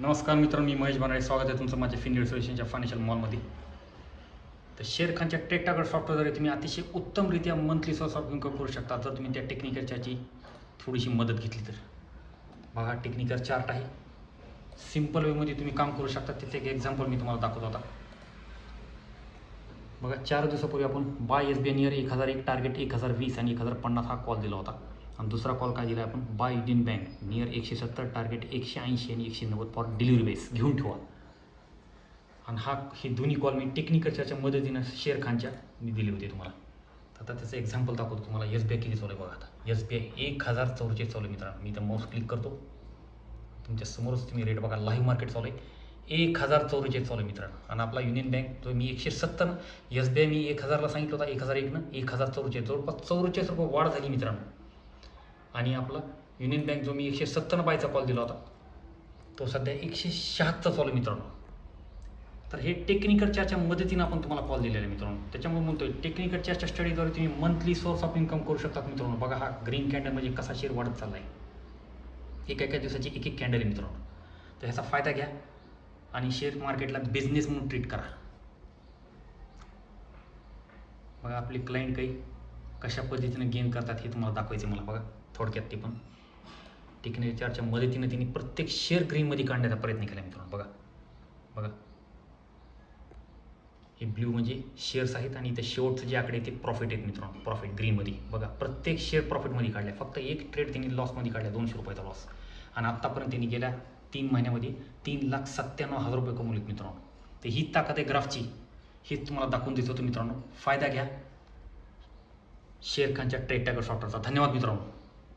नमस्कार मित्रांनो, मी महेश बनाळे. स्वागत आहे तुमचं माझ्या फिनडेड सोल्युशनच्या फायनान्शियल मॉलमध्ये. तर शेअर खानच्या टेक्टागर सॉफ्टवेअरद्वारे तुम्ही अतिशय उत्तमरित्या मंथली सोर्स ऑफ इन्कम करू शकता जर तुम्ही त्या टेक्निकल चार्टची थोडीशी मदत घेतली तर. बघा, टेक्निकल चार्ट आहे. सिम्पल वेमध्ये तुम्ही काम करू शकता. त्याचं एक एक्झाम्पल मी तुम्हाला दाखवत होता. बघा, 4 दिवसापूर्वी आपण बाय SBI नियर 1001 टार्गेट 1020 आणि 1050 हा कॉल दिला होता. आणि दुसरा कॉल काय दिला आपण, buy Union Bank near 170 target 180 आणि 190 फॉर डिलिव्हरी बेस घेऊन ठेवा. आणि हे दोन्ही कॉल मी टेक्निकल चार्टच्या मदतीनं शेअर खानच्या मी दिले होते तुम्हाला. आता त्याचं एक्झाम्पल दाखवतो तुम्हाला. SBI किती चालू आहे बघा. आता SBI 1044 चालू आहे मित्रांनो. मी इथं माऊस क्लिक करतो, तुमच्या समोरच तुम्ही रेट बघा. लाईव्ह मार्केट चालू आहे 1044 चालू आहे मित्रांनो. आणि आपला युनियन बँक जो मी 170, SBI मी 1000ला सांगितलं होता, 1001नं 1044, जवळपास 44 रुपये वाढ झाली मित्रांनो. आणि आपला युनियन बँक जो मी 170 बायचा कॉल दिला होता तो सध्या 176 चालू आहे मित्रांनो. तर हे टेक्निकल चार्टच्या मदतीनं आपण तुम्हाला कॉल दिलेला आहे मित्रांनो. त्याच्यामुळे म्हणतोय टेक्निकल चार्टच्या स्टडीद्वारे तुम्ही मंथली सोर्स ऑफ इन्कम करू शकतात मित्रांनो. बघा, हा ग्रीन कॅन्डल म्हणजे कसा शेअर वाढत चालला आहे. एका दिवसाची एक कॅन्डल आहे मित्रांनो. तर ह्याचा फायदा घ्या आणि शेअर मार्केटला बिझनेस म्हणून ट्रीट करा. बघा, आपले क्लायंट काही कशा पद्धतीने गेन करतात हे तुम्हाला दाखवायचं मला. बघा, थोडक्यात ते पण टेक्निकल चार्टच्या मदतीनं त्यांनी प्रत्येक शेअर ग्रीनमध्ये काढण्याचा प्रयत्न केला मित्रांनो. बघा, हे ब्ल्यू म्हणजे शेअर्स आहेत आणि इथे शेवटचं जे आकडे ते प्रॉफिट आहेत मित्रांनो. प्रॉफिट ग्रीनमध्ये बघा, प्रत्येक शेअर प्रॉफिटमध्ये काढल्या. फक्त एक ट्रेड त्यांनी लॉसमध्ये काढल्या, 200 रुपयाचा लॉस. आणि आत्तापर्यंत त्यांनी गेल्या 3 महिन्यामध्ये 3,97,000 रुपये कमवलेत मित्रांनो. तर ही ताकद आहे ग्राफची. हेच तुम्हाला दाखवून देत होतो मित्रांनो. फायदा घ्या शेअर खानच्या टेक्टागर सॉफ्टवेअरचा. धन्यवाद मित्रांनो.